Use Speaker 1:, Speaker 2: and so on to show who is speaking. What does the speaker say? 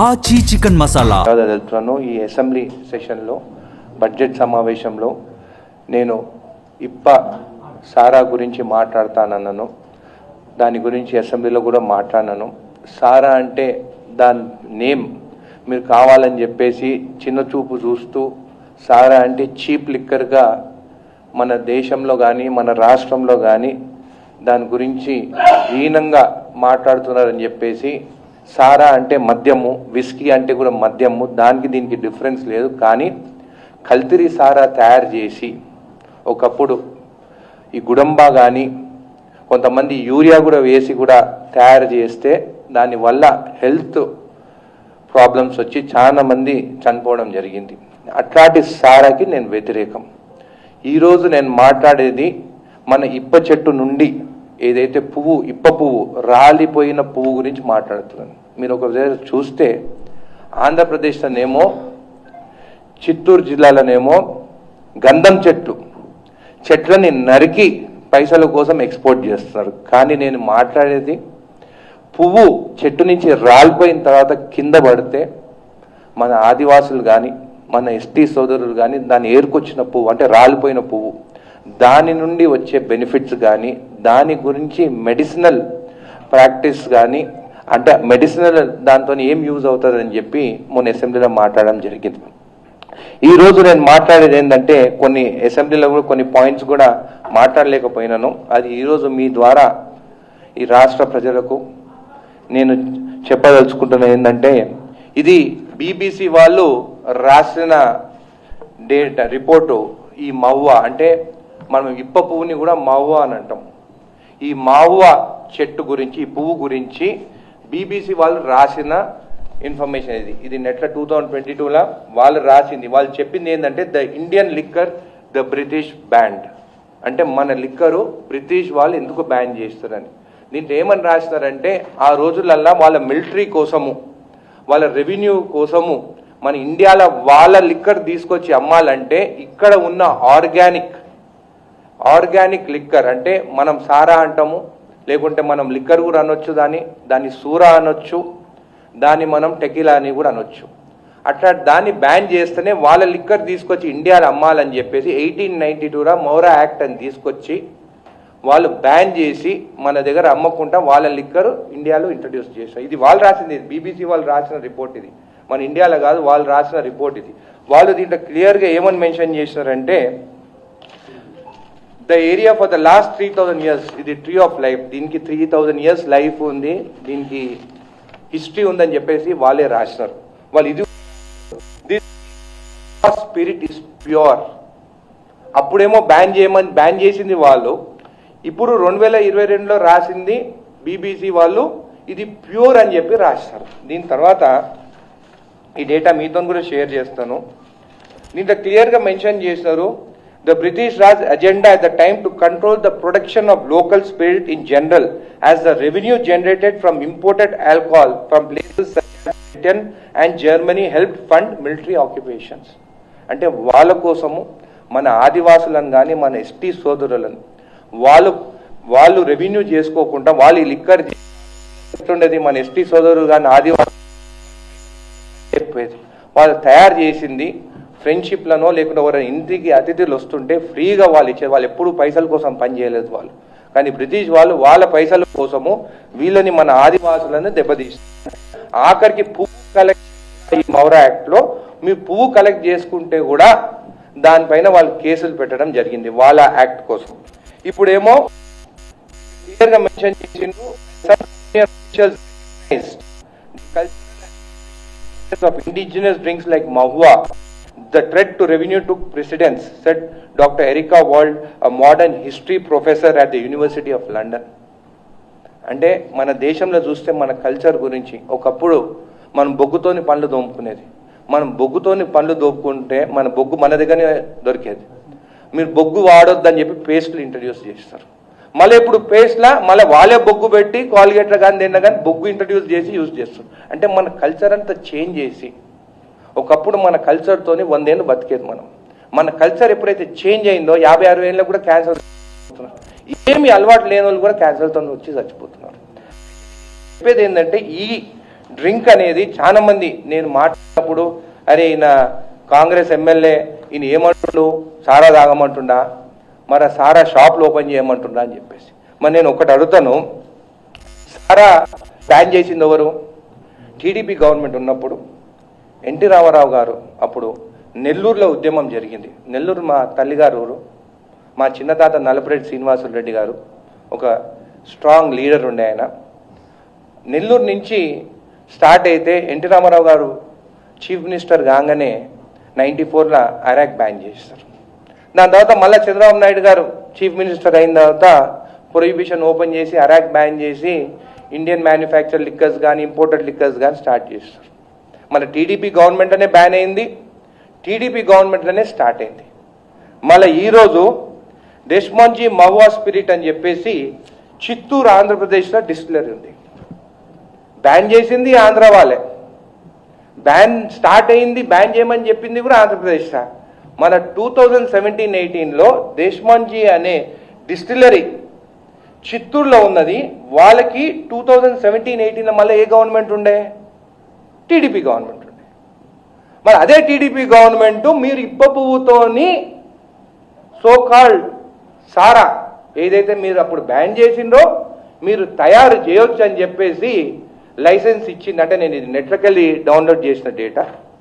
Speaker 1: ఆచి చికెన్ మసాలా
Speaker 2: తెలుపుతున్నాను. ఈ అసెంబ్లీ సెషన్లో బడ్జెట్ సమావేశంలో నేను సారా గురించి మాట్లాడతానన్నాను. దాని గురించి అసెంబ్లీలో కూడా మాట్లాడినాను. సారా అంటే దాని నేమ్ మీరు కావాలని చెప్పేసి చిన్న చూపు చూస్తూ సారా అంటే చీప్ లిక్కర్గా మన దేశంలో కానీ మన రాష్ట్రంలో కానీ దాని గురించి హీనంగా మాట్లాడుతున్నారని చెప్పేసి, సారా అంటే మద్యము, విస్కీ అంటే కూడా మద్యము, దానికి దీనికి డిఫరెన్స్ లేదు. కానీ కల్తీ సారా తయారు చేసి ఒకప్పుడు ఈ గుడంబా కానీ కొంతమంది యూరియా కూడా వేసి కూడా తయారు చేస్తే దానివల్ల హెల్త్ ప్రాబ్లమ్స్ వచ్చి చాలా మంది చనిపోవడం జరిగింది. అట్లాంటి సారాకి నేను వ్యతిరేకం. ఈరోజు నేను మాట్లాడేది మన ఇప్ప చెట్టు నుండి ఏదైతే ఇప్ప పువ్వు రాలిపోయిన పువ్వు గురించి మాట్లాడుతున్నాను. మీరు ఒకసారి చూస్తే ఆంధ్రప్రదేశ్లోనేమో చిత్తూరు జిల్లాలోనేమో గంధం చెట్లని నరికి పైసల కోసం ఎక్స్పోర్ట్ చేస్తున్నారు. కానీ నేను మాట్లాడేది పువ్వు చెట్టు నుంచి రాలిపోయిన తర్వాత కింద పడితే మన ఆదివాసులు కానీ మన ఎస్టీ సోదరులు కానీ దాన్ని ఏరుకొచ్చిన పువ్వు అంటే రాలిపోయిన పువ్వు దాని నుండి వచ్చే బెనిఫిట్స్ కానీ దాని గురించి మెడిసినల్ ప్రాక్టీస్ కానీ అంటే మెడిసినల్ దాంతో ఏం యూజ్ అవుతుందని చెప్పి మొన్న అసెంబ్లీలో మాట్లాడడం జరిగింది. ఈరోజు నేను మాట్లాడేది ఏంటంటే కొన్ని అసెంబ్లీలో కూడా కొన్ని పాయింట్స్ కూడా మాట్లాడలేకపోయినాను. అది ఈరోజు మీ ద్వారా ఈ రాష్ట్ర ప్రజలకు నేను చెప్పదలుచుకుంటున్నా ఏంటంటే, ఇది బీబీసీ వాళ్ళు రాసిన రిపోర్టు. ఈ మవ్వ అంటే మనం ఇప్ప పువ్వుని కూడా మవ్వ అని అంటాం. ఈ మవ్వ చెట్టు గురించి ఈ పువ్వు గురించి బీబీసీ వాళ్ళు రాసిన ఇన్ఫర్మేషన్ ఇది నెట్లో 2022లో వాళ్ళు రాసింది. వాళ్ళు చెప్పింది ఏంటంటే the Indian liquor the British band అంటే మన లిక్కరు బ్రిటిష్ వాళ్ళు ఎందుకు బ్యాన్ చేస్తారని. దీంట్లో ఏమని రాస్తారంటే ఆ రోజులల్లా వాళ్ళ మిలిటరీ కోసము వాళ్ళ రెవెన్యూ కోసము మన ఇండియాలో వాళ్ళ లిక్కర్ తీసుకొచ్చి అమ్మాలంటే ఇక్కడ ఉన్న ఆర్గానిక్ లిక్కర్ అంటే మనం సారా అంటాము, లేకుంటే మనం లిక్కర్ కూడా అనొచ్చు, దాన్ని సూరా అనొచ్చు, దాన్ని మనం టెకిలా అని కూడా అనొచ్చు. అట్లా దాన్ని బ్యాన్ చేస్తేనే వాళ్ళ లిక్కర్ తీసుకొచ్చి ఇండియాలో అమ్మాలని చెప్పేసి 1892లో మౌరా యాక్ట్ అని తీసుకొచ్చి వాళ్ళు బ్యాన్ చేసి మన దగ్గర అమ్మకుండా వాళ్ళ లిక్కర్ ఇండియాలో ఇంట్రడ్యూస్ చేశారు. ఇది వాళ్ళు రాసింది, బీబీసీ వాళ్ళు రాసిన రిపోర్ట్. ఇది మన ఇండియాలో కాదు, వాళ్ళు రాసిన రిపోర్ట్ ఇది. వాళ్ళు దీంట్లో క్లియర్గా ఏమని మెన్షన్ చేసినారంటే the area for the last 3000 years ఇది ట్రీ ఆఫ్ లైఫ్, దీనికి 3000 years లైఫ్ ఉంది, దీనికి హిస్టరీ ఉందని చెప్పేసి వాళ్ళే రాసినారు. వాళ్ళు ఇది స్పిరిట్ ఇస్ ప్యూర్. అప్పుడేమో బ్యాన్ చేసింది వాళ్ళు, ఇప్పుడు 2022లో రాసింది బీబీసీ వాళ్ళు ఇది ప్యూర్ అని చెప్పి రాస్తారు. దీని తర్వాత ఈ డేటా మీతో కూడా షేర్ చేస్తాను. దీంట్లో క్లియర్గా మెన్షన్ చేస్తారు the British Raj agenda at the time to control the production of local spirit in general as the revenue generated from imported alcohol from places such as Britain and Germany helped fund military occupations. అంటే వాళ్ళ కోసము మన ఆదివాసులను కానీ మన ST సోదరులను వాళ్ళు revenue చేసుకోకుండా వాళ్ళు ఈ లిక్కర్ ఉండేది మన ఎస్టీ సోదరులు కానీ ఆదివాసులు చెప్పేది వాళ్ళు తయారు చేసింది ఫ్రెండ్షిప్లనో లేకుంటే ఎవరైనా ఇంటికి అతిథులు వస్తుంటే ఫ్రీగా వాళ్ళు ఇచ్చేది. వాళ్ళు ఎప్పుడు పైసల కోసం పని చేయలేదు వాళ్ళు. కానీ బ్రిటిష్ వాళ్ళు వాళ్ళ పైసల కోసము వీళ్ళని మన ఆదివాసులను దెబ్బతీస్తారు. ఆఖరికి పువ్వు కలెక్ట్ ఈ మౌరా యాక్ట్లో మీరు పువ్వు కలెక్ట్ చేసుకుంటే కూడా దానిపైన వాళ్ళు కేసులు పెట్టడం జరిగింది వాళ్ళ యాక్ట్ కోసం. ఇప్పుడేమో క్లియర్గా మెన్షన్ చేసిండు of indigenous drinks like mahua. The threat to revenue took precedence, said Dr. Erica Wald, a modern history professor at the University of London. అంటే మన దేశంలో చూస్తే మన కల్చర్ గురించి ఒకప్పుడు మనం బొగ్గుతోని పండ్లు దోముకునేది. మనం బొగ్గుతోని పండ్లు దోముకుంటే మన బొగ్గు మన దగ్గరనే దొరికేది. మీరు బొగ్గు వాడొద్దని చెప్పి పేస్ట్లు ఇంట్రడ్యూస్ చేస్తారు. మళ్ళీ ఇప్పుడు పేస్ట్లా మళ్ళీ వాళ్ళే బొగ్గు పెట్టి కాల్గేట్లు కానీ తిన్నా కానీ బొగ్గు ఇంట్రడ్యూస్ చేసి యూజ్ చేస్తారు. అంటే మన కల్చర్ అంతా చేంజ్ చేసి ఒకప్పుడు మన కల్చర్తోని 100 ఏళ్ళు బతికేది మనం. మన కల్చర్ ఎప్పుడైతే చేంజ్ అయిందో 50-60 ఏళ్ళకి కూడా క్యాన్సర్ ఏమి అలవాటు లేని వాళ్ళు కూడా క్యాన్సర్తో వచ్చి చచ్చిపోతున్నారు. చెప్పేది ఏంటంటే ఈ డ్రింక్ అనేది చాలా మంది నేను మాట్లాడినప్పుడు అరే ఈయన కాంగ్రెస్ ఎమ్మెల్యే ఈయన ఏమంటుండు సారా తాగమంటుండా మరి సారా షాప్లు ఓపెన్ చేయమంటుండా అని చెప్పేసి మరి నేను ఒకటి అడుగుతాను, సారా బ్యాన్ చేసింది ఎవరు? టీడీపీ గవర్నమెంట్ ఉన్నప్పుడు ఎన్టీ రామారావు గారు అప్పుడు నెల్లూరులో ఉద్యమం జరిగింది. నెల్లూరు మా తల్లిగారు ఊరు. మా చిన్నతాత నలపరెడ్డి శ్రీనివాసులు రెడ్డి గారు ఒక స్ట్రాంగ్ లీడర్ ఉండే ఆయన. నెల్లూరు నుంచి స్టార్ట్ అయితే ఎన్టీ రామారావు గారు చీఫ్ మినిస్టర్ కాగానే 94లో అరాక్ బ్యాన్ చేస్తారు. దాని తర్వాత మళ్ళీ చంద్రబాబు నాయుడు గారు చీఫ్ మినిస్టర్ అయిన తర్వాత ప్రొహిబిషన్ ఓపెన్ చేసి అరాక్ బ్యాన్ చేసి ఇండియన్ మ్యానుఫ్యాక్చర్ లిక్కర్స్ కానీ ఇంపోర్టెడ్ లిక్కర్స్ కానీ స్టార్ట్ చేస్తారు. మన టీడీపీ గవర్నమెంట్లోనే బ్యాన్ అయింది, టీడీపీ గవర్నమెంట్లోనే స్టార్ట్ అయింది. మళ్ళీ ఈరోజు దేశ్మాన్జీ మహువా స్పిరిట్ అని చెప్పేసి చిత్తూరు ఆంధ్రప్రదేశ్లో డిస్టిలరీ ఉంది. బ్యాన్ చేసింది ఆంధ్ర వాళ్ళే, బ్యాన్ స్టార్ట్ అయింది, బ్యాన్ చేయమని చెప్పింది కూడా ఆంధ్రప్రదేశ్. మన 2017-18లో దేశ్మాన్జీ అనే డిస్టిలరీ చిత్తూరులో ఉన్నది. వాళ్ళకి 2017-18లో మళ్ళీ ఏ గవర్నమెంట్ ఉండే? టీడీపీ గవర్నమెంట్ ఉండే. మరి అదే టీడీపీ గవర్నమెంట్ మీరు ఇప్ప పువ్వుతోని సోకాల్డ్ సారా ఏదైతే మీరు అప్పుడు బ్యాన్ చేసిందో మీరు తయారు చేయొచ్చు అని చెప్పేసి లైసెన్స్ ఇచ్చిందంటే నేను ఇది నెట్లోకి వెళ్ళి డౌన్లోడ్ చేసిన డేటా.